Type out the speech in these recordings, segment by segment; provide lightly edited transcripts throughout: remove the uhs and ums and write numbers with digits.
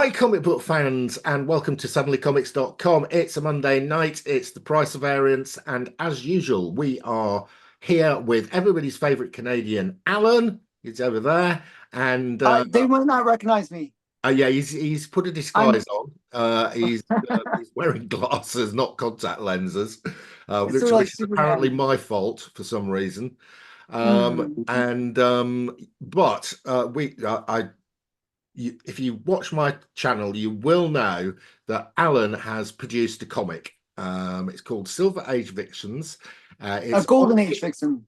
Hi, comic book fans, and welcome to suddenlycomics.com. It's a Monday night, it's the price of variance, and as usual, we are here with everybody's favorite Canadian, Alan. He's over there, and They might not recognize me. yeah, he's put a I'm disguise on. He's wearing glasses, not contact lenses, It's sort of like which is apparently Superman. my fault for some reason. Mm. But if you watch my channel, you will know that Alan has produced a comic. It's called Silver Age Vixens. A It's on golden age vixen.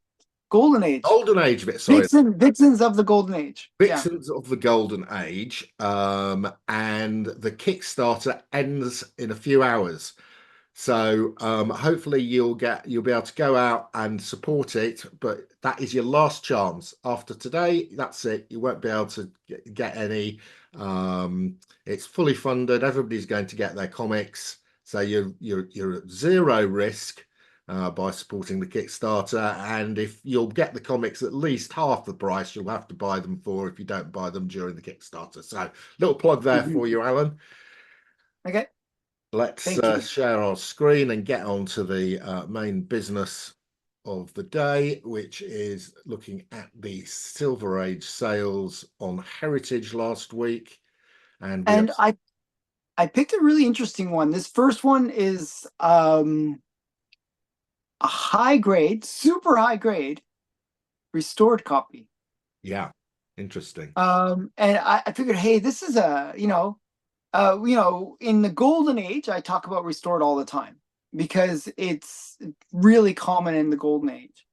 Golden age. Golden Age, sorry, Vixens of the golden age. Yeah. Vixens of the Golden Age. And the Kickstarter ends in a few hours. So hopefully you'll be able to go out and support it, but that is your last chance. After today, that's it. You won't be able to get any. It's fully funded. Everybody's going to get their comics, so you're at zero risk by supporting the Kickstarter. And if you'll get the comics at least half the price, you'll have to buy them for if you don't buy them during the Kickstarter. So little plug there Mhm. for you, Alan. Okay. Let's Thank you. share our screen and get on to the main business of the day, which is looking at the Silver Age sales on Heritage last week. And we have, And I picked a really interesting one. This first one is a high grade, super high grade restored copy. yeah, interesting. And I figured, hey, this is in the golden age, I talk about restored all the time because it's really common in the golden age.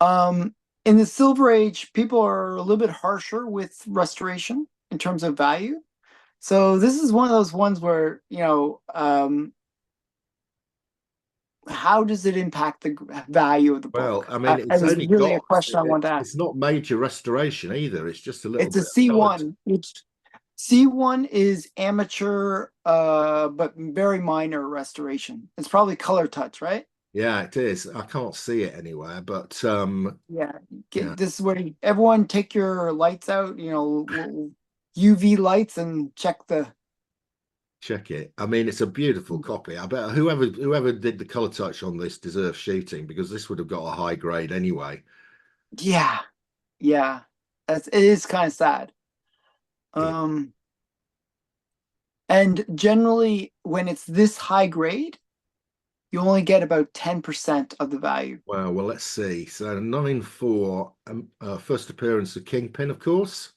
In the silver age, people are a little bit harsher with restoration in terms of value. So this is one of those ones where, how does it impact the value of the Well, book? I mean, It it's was only really a got question I wanted to ask. it's not major restoration either. It's just a little It's a bit of color. C1, which C1 is amateur, but very minor restoration. It's probably color touch, right? Yeah, it is. I can't see it anywhere, but Yeah. yeah. This is where everyone take your lights out, UV lights and check the. Check it. I mean, it's a beautiful copy. I bet whoever did the color touch on this deserves shooting because this would have got a high grade anyway. Yeah, yeah. It is kind of sad. Yeah. Um, and generally when it's this high grade, you only get about 10% of the value. Well, let's see. So 9-4, first appearance of Kingpin, of course.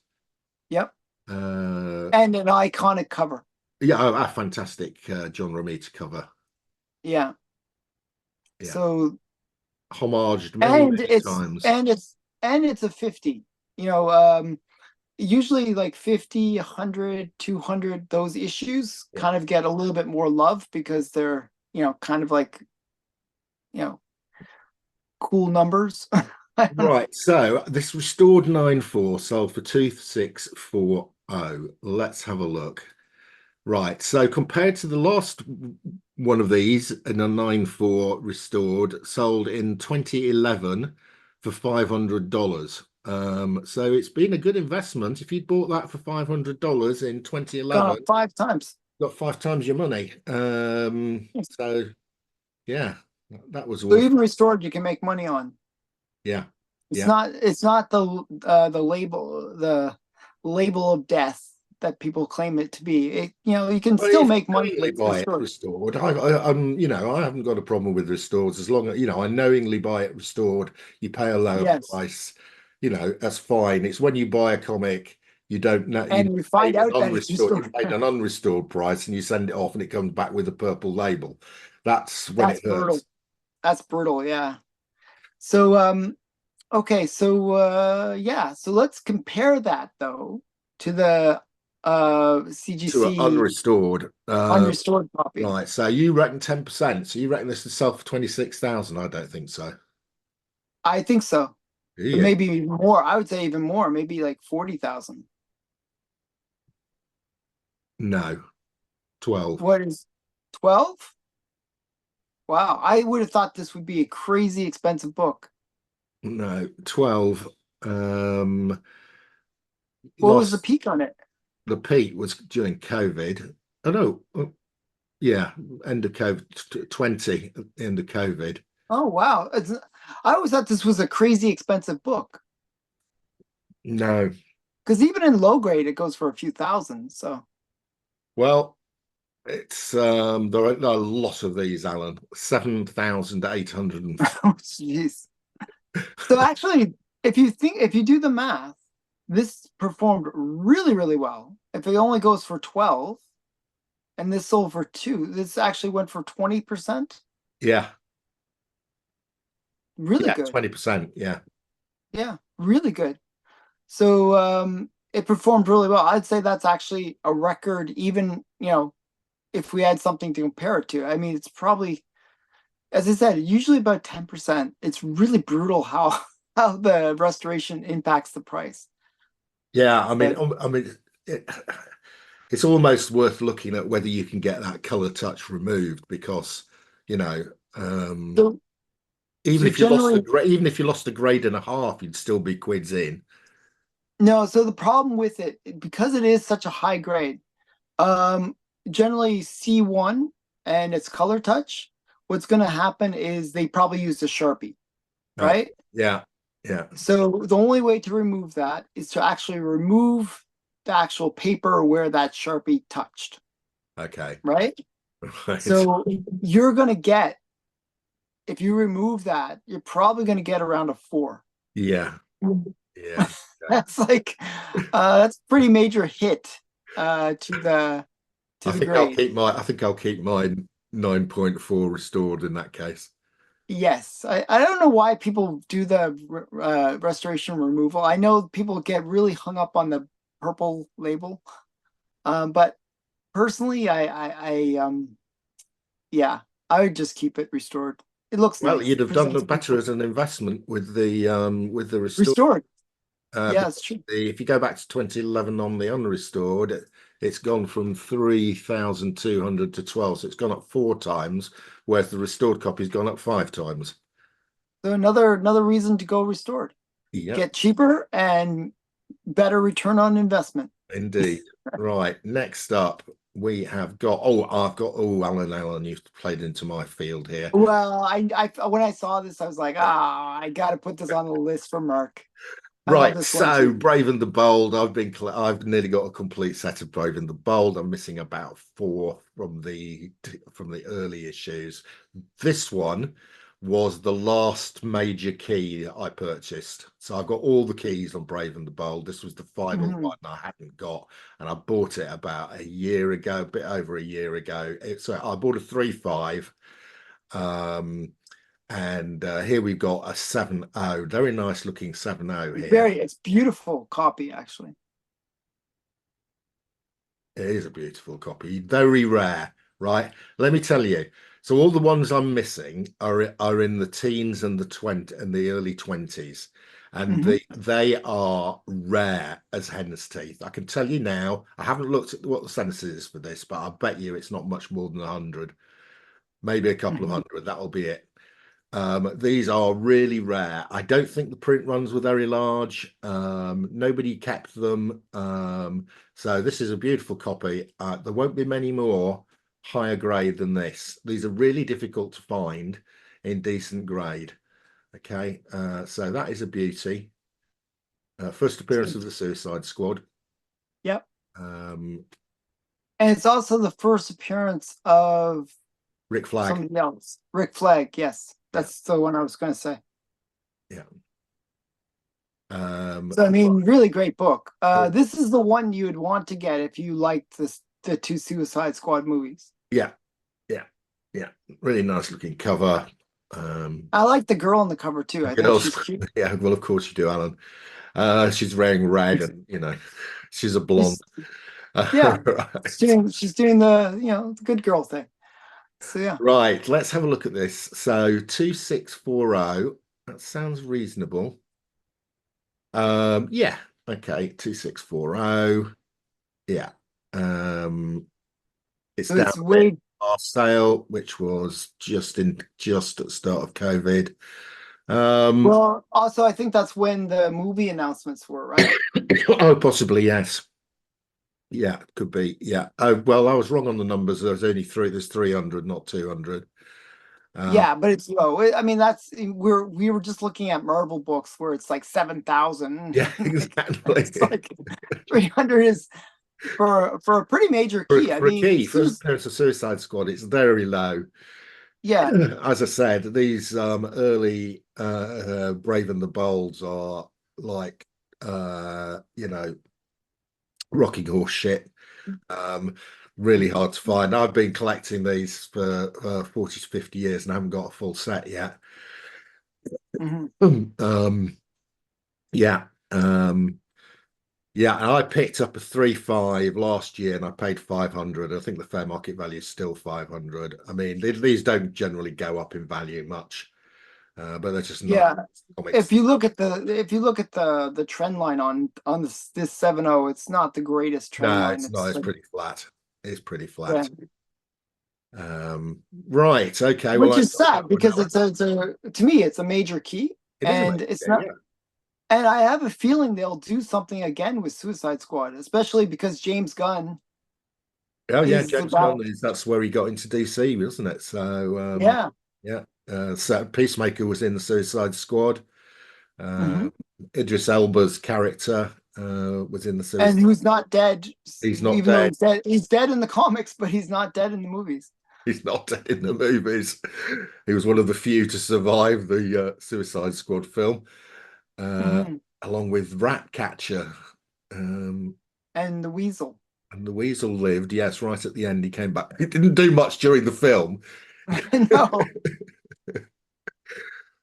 Yep. Uh, And an iconic cover. yeah, a fantastic John Romita cover. Yeah. Yeah, So homaged many, and many it's times. and it's and it's a 50. You know, usually like 50, 100, 200, those issues Yeah. kind of get a little bit more love because they're, kind of like, you know, cool numbers. I don't know. Right. So this restored 9-4 sold for 2640. Let's have a look. Right. So compared to the last one of these, in a 9-4 restored, sold in 2011 for $500. So it's been a good investment. If you'd bought that for $500 in Gone 2011, up 5 times. got 5 times your money. So yeah, that was So worth. even restored, you can make money on. Yeah, It's yeah. not it's not the label of death that people claim it to be. You can Well, still if you make money knowingly with buy it restored. restored, I haven't got a problem with restored as long as, I knowingly buy it restored, you pay a lower Yes. price, that's fine. It's when you buy a comic, you don't know, And you find out that it's you restored. paid an unrestored price and you send it off and it comes back with a purple label. That's when That's it hurts. brutal. That's brutal, yeah. So okay, so yeah, so let's compare that though to the To an CGC unrestored. unrestored copy. Right. So you reckon 10%. So you reckon this is sell for 26,000? I don't think so. I think so. Yeah. Maybe even more. I would say even more, maybe like 40,000. No. 12. What is 12? Wow, I would have thought this would be a crazy expensive book. No, 12. What was the Last peak on it? the peak was during COVID. I know, yeah, end of COVID, 20, end of COVID. Oh wow. I always thought this was a crazy expensive book. No, Because even in low grade it goes for a few thousand. So well, it's there are a lot of these, Alan. 7,800 and oh jeez. So actually, if you do the math, this performed really, really well. If it only goes for 12 and this sold for 2, this actually went for 20%. yeah, Really yeah, good. 20%. Yeah. Yeah, really good. So it performed really well. I'd say that's actually a record, even, if we had something to compare it to. I mean, it's probably, as I said, usually about 10%. It's really brutal how how the restoration impacts the price. Yeah, I mean, But it, it's almost worth looking at whether you can get that color touch removed because, you know, um, so even so if you lost generally, even if you lost a grade and a half, you'd still be quids in. no, so the problem with it, because it is such a high grade, um, generally C1 and it's color touch, what's gonna happen is they probably used a Sharpie, Okay. right? Yeah. Yeah. So the only way to remove that is to actually remove the actual paper where that Sharpie touched, Okay. right? Right. So you're gonna get, if you remove that, you're probably gonna get around a 4. Yeah. Yeah. That's like that's a pretty major hit to I the think I'll grade. keep I think I'll keep mine 9.4 restored in that case. Yes, I don't know why people do the restoration removal. I know people get really hung up on the purple label, but personally, yeah, I would just keep it restored. It looks Well, nice, you'd have done presents a good better book. as an investment with the restored. Restored. Yeah, it's Because true. if you go back to 2011 on the unrestored, it's gone from 3,200 to 12. So it's gone up 4 times, whereas the restored copy's gone up 5 times. So another reason to go restored. Yep, Get cheaper and better return on investment. indeed. Right. Next up, we have got, Alan Allen, you've played into my field here. Well, I when I saw this, I was like, I got to put this on the list for Mark. I love Right, this one so too. Brave and the Bold. I've nearly got a complete set of Brave and the Bold. I'm missing about 4 from the early issues. This one was the last major key I purchased. So I've got all the keys on Brave and the Bold. This was the final Mhm. one I hadn't got, and I bought it about a year ago, a bit over a year ago. So I bought a 3.5. Um, and here we've got a 7.0, very nice looking 7.0 here. It's beautiful copy actually. It is a beautiful copy, very rare, right? Let me tell you. So all the ones I'm missing are in the teens and the 20 and the early 20s. And Hmm. they are rare as hen's teeth. I can tell you now, I haven't looked at what the census is for this, but I bet you it's not much more than 100, maybe a couple of Hmm. hundred. That'll be it. These are really rare. I don't think the print runs were very large. Nobody kept them. So this is a beautiful copy. There won't be many more higher grade than this. These are really difficult to find in decent grade. Okay, so that is a beauty. First appearance of the Suicide Squad. Yep. Um, And it's also the first appearance of Rick Flag. somebody else. Rick Flag, yes. Yeah, That's the one I was going to say. yeah. Um, So I mean, really great book. oh, This is the one you would want to get if you liked the 2 Suicide Squad movies. yeah, yeah, yeah. Really nice looking cover. Um, I like the girl on the cover too. I think Girls, she's cute. yeah, well, of course you do, Alan. She's wearing red, and she's a blonde. She's, yeah, Right. she's doing the the good girl thing. So yeah. Right, let's have a look at this. So 2640, that sounds reasonable. Yeah, okay, 2640. Yeah. Um, it's So down it's a bit. way Our sale, which was just at the start of COVID. Um, well. Also, I think that's when the movie announcements were, right? oh, possibly, yes. Yeah, could be. Yeah. Oh, well, I was wrong on the numbers. There's 300, not 200. Yeah, but it's low. I mean, we were just looking at Marvel books where it's like 7,000. Yeah, Like exactly. it's like 300 is for a pretty major key. I For a mean, key, for an appearance of Suicide Squad, it's very low. yeah. As I said, these early Brave and the Bolds are like you know, rocking horse shit. Um, really hard to find. I've been collecting these for 40 to 50 years and I haven't got a full set yet. Mhm. Um, yeah. Yeah, and I picked up a 3.5 last year and I paid 500. I think the fair market value is still 500. I mean, these don't generally go up in value much, but they're just not Yeah. comics. If you look at the trend line on this 7.0, it's not the greatest trend No, line. it's not. It's It's like, pretty flat. It's pretty yeah, flat. Right. Okay. Well, which I is got sad that one, because Alan. it's a to me it's a major key, It is and amazing. it's Yeah, not. yeah. And I have a feeling they'll do something again with Suicide Squad, especially because James Gunn Oh, yeah. is James Gunn about. that's where he got into DC, wasn't it? So, Yeah. yeah. So Peacemaker was in the Suicide Squad. Hmm. Uh, Idris Elba's character was in the And Suicide. who's not dead, He's not even though dead. he's dead. He's dead in the comics, but he's not dead in the movies. He's not dead in the movies. He was one of the few to survive the Suicide Squad film, uh, Hmm. along with Ratcatcher. Um, And the Weasel. and the Weasel lived. Yes, right at the end, he came back. He didn't do much during the film. No.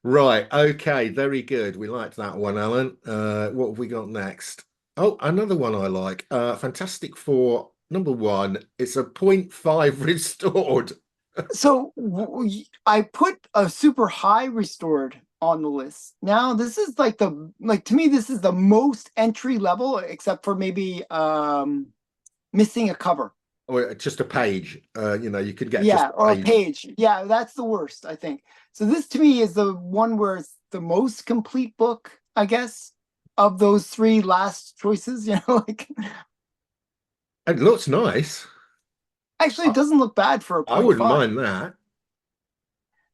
Right. Okay. Very good. We liked that one, Alan. What have we got next? Oh, another one I like. Fantastic Four, number one. It's a point 0.5 restored. So I put a super high restored on the list. Now this is like to me this is the most entry level, except for maybe missing a cover. Or just a page. You could get just Yeah, a or a page. page. Yeah, that's the worst, I think. So this to me is the one where it's the most complete book, I guess, of those three last choices. Like It looks nice. actually it I, doesn't look bad for a I point wouldn't five. mind that.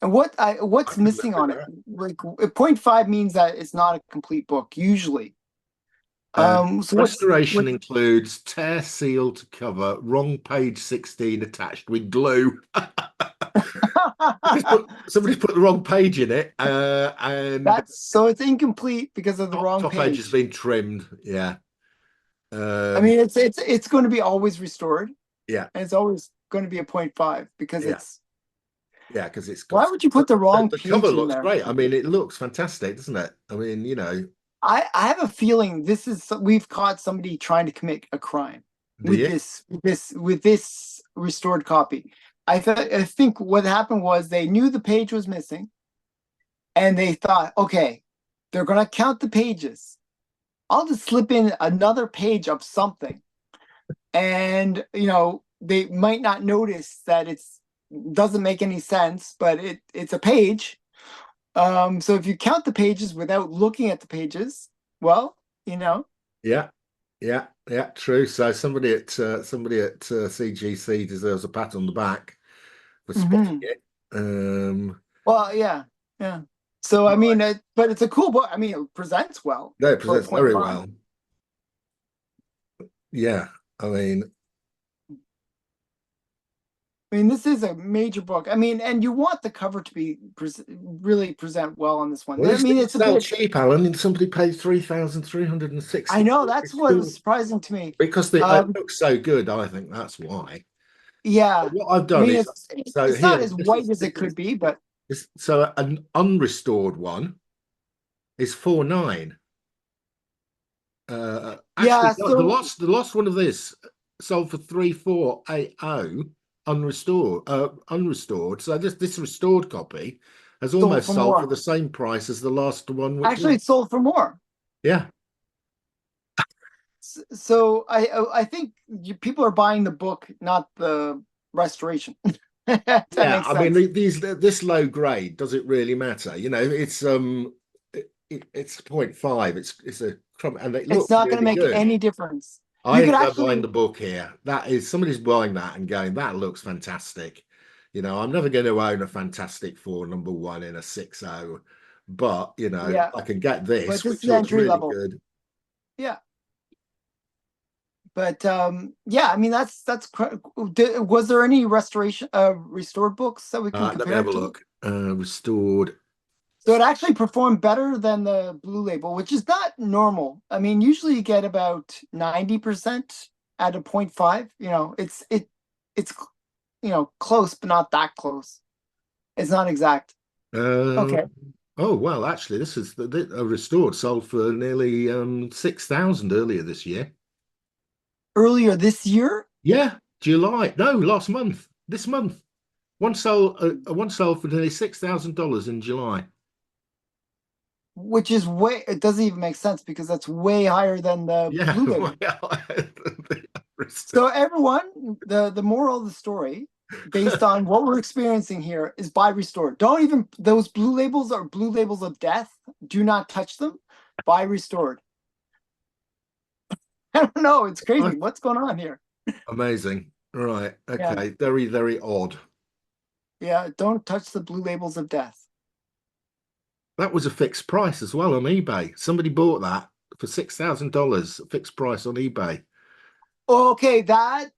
And I what's could live missing with on it? that. Like a point five means that it's not a complete book usually. Uh, So Restoration what includes tear seal to cover, wrong page 16 attached with glue. Somebody's put the wrong page in it, and that's so it's incomplete because of the wrong top edge has page. been trimmed. Yeah. I Um, mean, it's going to be always restored, yeah, and it's always going to be a point five because yeah, it's. yeah, because it's got Why would you but put the wrong the cover page in looks there? great. I mean, it looks fantastic, doesn't it? I mean, I have a feeling we've caught somebody trying to commit a crime do with you? this restored copy. I think what happened was they knew the page was missing, and they thought, okay, they're gonna count the pages. I'll just slip in another page of something, and they might not notice that it's doesn't make any sense, but it's a page. So if you count the pages without looking at the pages, well, you know. Yeah, yeah, yeah. True. So somebody at CGC deserves a pat on the back for spotting Hmm. it. Um, Well, yeah, yeah. So I right. mean, but it's a cool book. I mean, it presents well No, it for a presents point very five. well. Yeah, I mean, I mean, this is a major book. I mean, and you want the cover to be really present well on this one. well, I these mean, things it's a sell bit. cheap, Alan, and somebody paid 3,360. I know that's It's what was still surprising to me. because it Um, looks so good. I think that's why. yeah, What I've I done mean, is so it's not here. as white as it could be, but So an unrestored one is 4.9. Actually, yeah. no, the So last one of this sold for 3,480 unrestored. Unrestored. So this restored copy has sold almost for sold for more. the same price as the last one, which Actually, was it sold for more. yeah, So I think people are buying the book, not the restoration. That yeah. makes I mean, sense. this low grade, does it really matter? It's 0.5. It's a and it It's looks not going to really make good. any difference. I You could think they're buying actually, the book here. That is somebody's buying that and going, that looks fantastic. You know, I'm never going to own a Fantastic Four #1 in a 6.0, but you know, yeah, I can get but this, this which is looks entry really level. good. Yeah, but yeah, I mean was there any restored books that we can Let me compare have a it to? look. Restored. So it actually performed better than the Blue Label, which is not normal. I mean, usually you get about 90% at a point 0.5. You know, it's close, but not that close. It's not exact. Uh, Okay. oh well, actually, this is a restored sold for nearly 6,000 earlier this year. Earlier this year, Yeah, July. No, last month. This month. One sold for nearly $6,000 in July. which is way it doesn't even make sense because that's way higher than the Yeah, Blue Label. So everyone, the moral of the story, based on what we're experiencing here, is buy restored. Don't even those Blue Labels are Blue Labels of death. Do not touch them. Buy restored. I don't know. It's crazy. What's going on here? Amazing. Right. Yeah. Okay. Very, very odd. Yeah. Don't touch the Blue Labels of death. That was a fixed price as well on eBay. Somebody bought that for $6,000, fixed price on eBay. Okay, that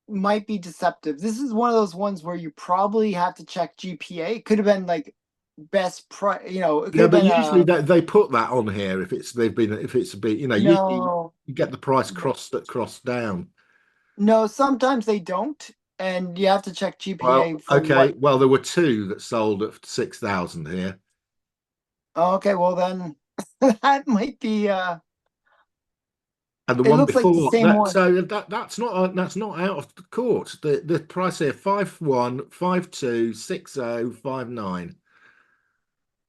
might be deceptive. This is one of those ones where you probably have to check GPA. It could have been like best price, it could Yeah, have but been usually they put that on here if it's a bit, usually no, you get the price crossed down. no, sometimes they don't, and you have to check Well, GPA from okay. what. Well, there were two that sold at 6,000 here. Okay, well then that might be And the it one looks like the before same that, one. so that's not out of the court. The price here 5.1, 5.2, 6.0, 5.9.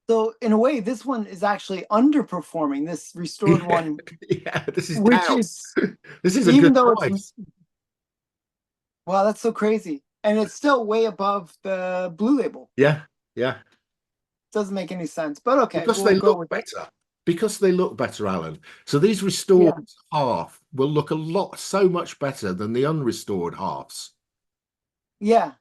So in a way, this one is actually underperforming this restored Yeah, one, yeah, this is which down. is This is a even good though it's price. wow, that's so crazy. And it's still way above the Blue Label. Yeah, yeah. Doesn't make any sense. But okay, Because we'll they go look with it. better. Because they look better, Alan. So these restored Yeah. half will look so much better than the unrestored halves. Yeah.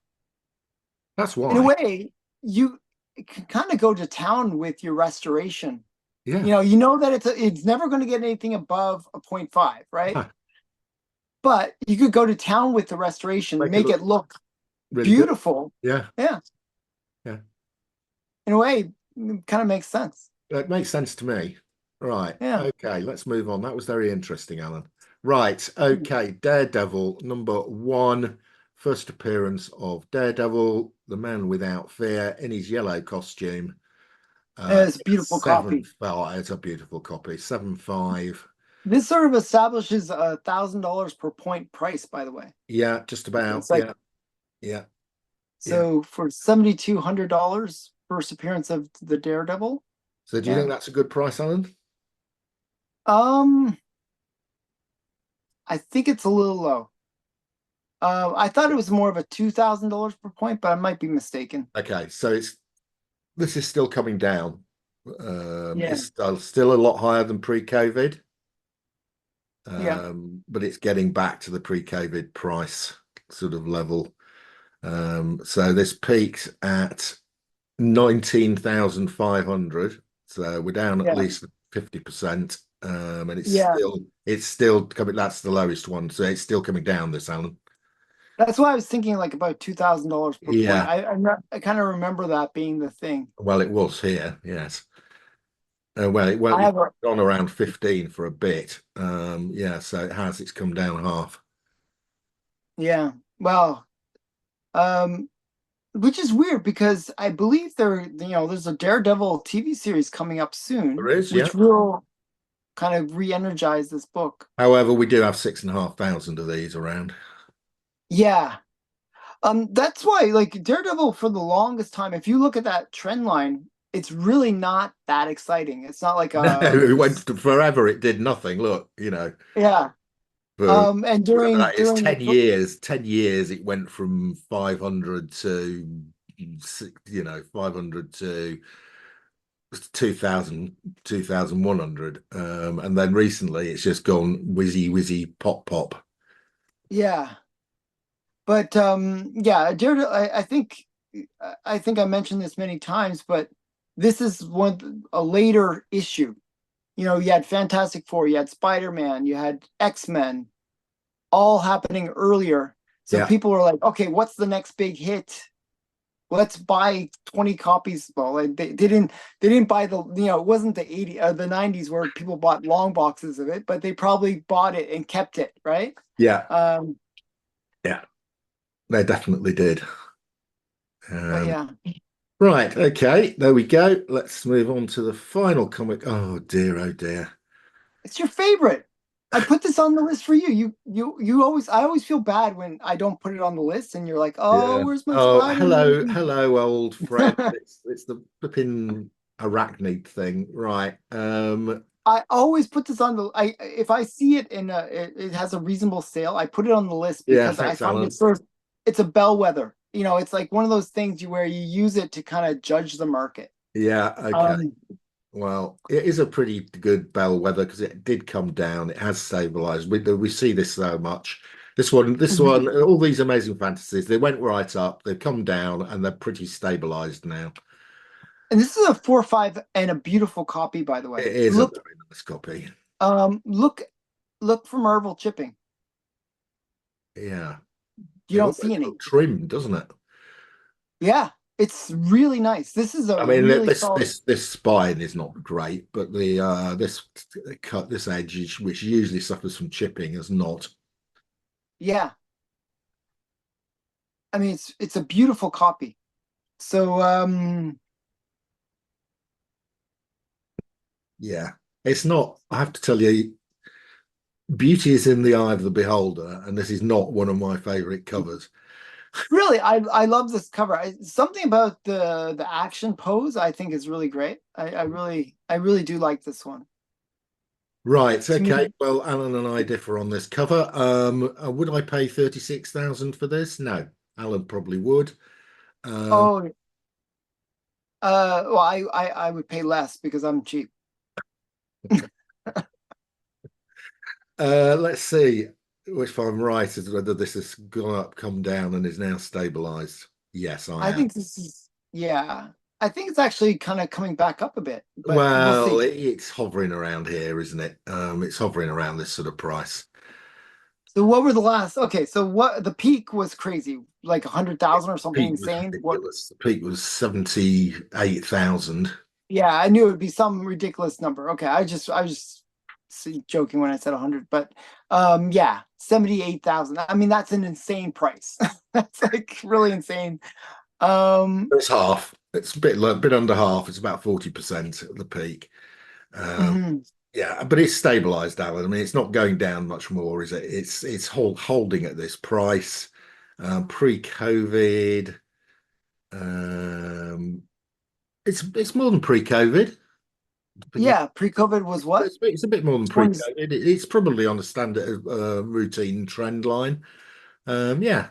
That's In a why. way, you can kind of go to town with your restoration. Yeah. You know that it's never going to get anything above a point 0.5, right? Yeah. But you could go to town with the restoration, Make it make look it look really good. beautiful. Yeah. Yeah. Yeah. In a way, kind of makes sense. It makes sense to me. Right. Yeah. Okay, let's move on. That was very interesting, Alan. Right. Okay. Daredevil #1. First appearance of Daredevil, the man without fear, in his yellow costume. It's a beautiful Seven. copy. Oh, it's a beautiful copy. 7.5. This sort of establishes $1,000 per point price, by the way. Yeah, just about. It's like Yeah. Yeah. Yeah. so for $7,200 first appearance of the Daredevil. So do you Yeah. think that's a good price, Alan? Um, I think it's a little low. I thought it was more of a $2,000 per point, but I might be mistaken. Okay, so this is still coming down. Yeah, It's still a lot higher than pre-COVID. yeah, But it's getting back to the pre-COVID price sort of level. So this peaked at 19,500. So we're down at yeah, least 50%. And yeah. it's still coming. That's the lowest one. So it's still coming down, this, Alan. That's why I was thinking like about $2,000 per point. Yeah. I kind of remember that being the thing. Well, it was here, yes. I It's have a gone around 15 for a bit. Yeah, so it has. It's come down half. yeah. Well, um, which is weird because I believe there's a Daredevil TV series coming up There soon, is, yeah. which will kind of re-energize this book. However, we do have 6,500 of these around. Yeah. That's why, like Daredevil, for the longest time, if you look at that trend line, it's really not that exciting. It's not like No, it went to forever. It did nothing. Look, yeah. for And whatever during that is, during the 10 years, it went from 500 to, 500 to 2000, 2100, and then recently it's just gone whizzy whizzy pop pop. Yeah. But yeah, Daredevil, I think I mentioned this many times, but this is a later issue. You know, you had Fantastic Four, you had Spider-Man, you had X-Men, all happening earlier. So Yeah, people were like, okay, what's the next big hit? Let's buy 20 copies. Well, they didn't buy it wasn't the 80 the 90s where people bought long boxes of it, but they probably bought it and kept it, right? yeah, Um, yeah. They definitely did. but Um, yeah, right, okay, there we go. Let's move on to the final comic. Oh dear, oh dear. it's your favorite. I put this on the list for you. You always I always feel bad when I don't put it on the list and you're like, "Oh, Yeah. where's my Oh, hello, Spider-Man?" hello, old friend. It's the flipping arachnid thing, right? I always put this on the I if I see it it has a reasonable sale, I put it on the list Yeah, because I thanks, find it Alan. sort of it's a bellwether. You know, it's like one of those things where you use it to kind of judge the market. Yeah, okay. Um, Well, it is a pretty good bellwether because it did come down. It has stabilized. We see this so much. This mhm. one, all these amazing fantasies, they went right up, they've come down, and they're pretty stabilized now. And this is a 4.5 and a beautiful copy, by the It way. is a very nice copy. Look, look for Marvel chipping. Yeah. You It don't see almost any. looks trimmed, doesn't it? Yeah, it's really nice. This is a I mean, really solid. this spine is not great, but the this cut this edge, which usually suffers from chipping, is not. Yeah, I mean it's a beautiful copy. So Yeah, it's not. I have to tell you, beauty is in the eye of the beholder, and this is not one of my favorite covers. really, I love this cover. Something about the action pose I think is really great. I really do like this one. Right, To okay. me, Well, Alan and I differ on this cover. Would I pay 36,000 for this? No. Alan probably would. Um, oh well I would pay less because I'm cheap. let's see if I'm right as whether this has gone up, come down, and is now stabilized. Yes, I I am. think this is yeah. I think it's actually kind of coming back up a bit, but we'll Well, see. it's hovering around here, isn't it? It's hovering around this sort of price. So what were the last? Okay, so what the peak was crazy, like 100,000 or something Peak was insane. What? ridiculous. The peak was 78,000. Yeah, I knew it would be some ridiculous number. Okay, I was just joking when I said 100, but yeah, 78,000. I mean, that's an insane price. That's like really insane. Um, It's half. It's a bit under half. It's about 40% at the peak. Um, mhm. yeah, but it's stabilized, Alan. I mean, it's not going down much more, is it? It's holding at this price. Pre-COVID, um, it's more than pre-COVID. Yeah, pre-COVID was what? It's a bit more than 20. pre-COVID. It's probably on a standard routine trend line. Yeah,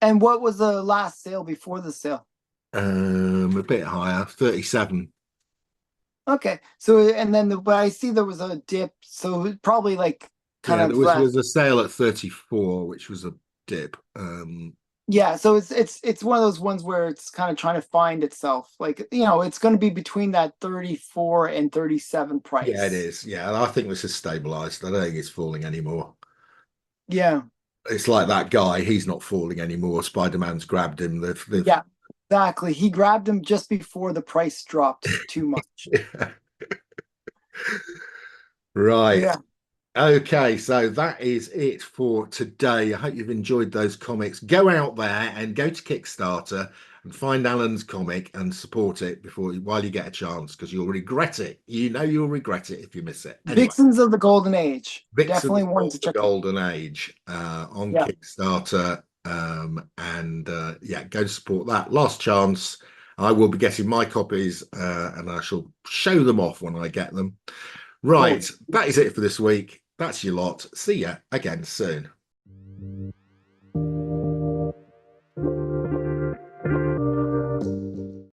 And what was the last sale before the sale? a bit higher, 37. Okay, so and then but I see there was a dip, so probably like kind Yeah, of was a sale at 34, which was a dip. yeah, so it's one of those ones where it's kind of trying to find itself. Like, it's going to be between that 34 and 37 Yeah, it price. is. Yeah, I think this is stabilized. I don't think it's falling anymore. Yeah. It's like that guy. He's not falling anymore. Spider-Man's grabbed him. They've Yeah. Exactly. He grabbed him just before the price dropped too much. right. Yeah. Okay, so that is it for today. I hope you've enjoyed those comics. Go out there and go to Kickstarter and find Alan's comic and support it while you get a chance, because you'll regret it. You know you'll regret it if you miss it. Anyway, Vixens of the Golden Age. Definitely Vixens one of to the check out. Golden Age on Yeah. Kickstarter. And yeah, go support that. Last chance. I will be getting my copies and I shall show them off when I get them. Cool. Right, that is it for this week. That's your lot. See ya again soon.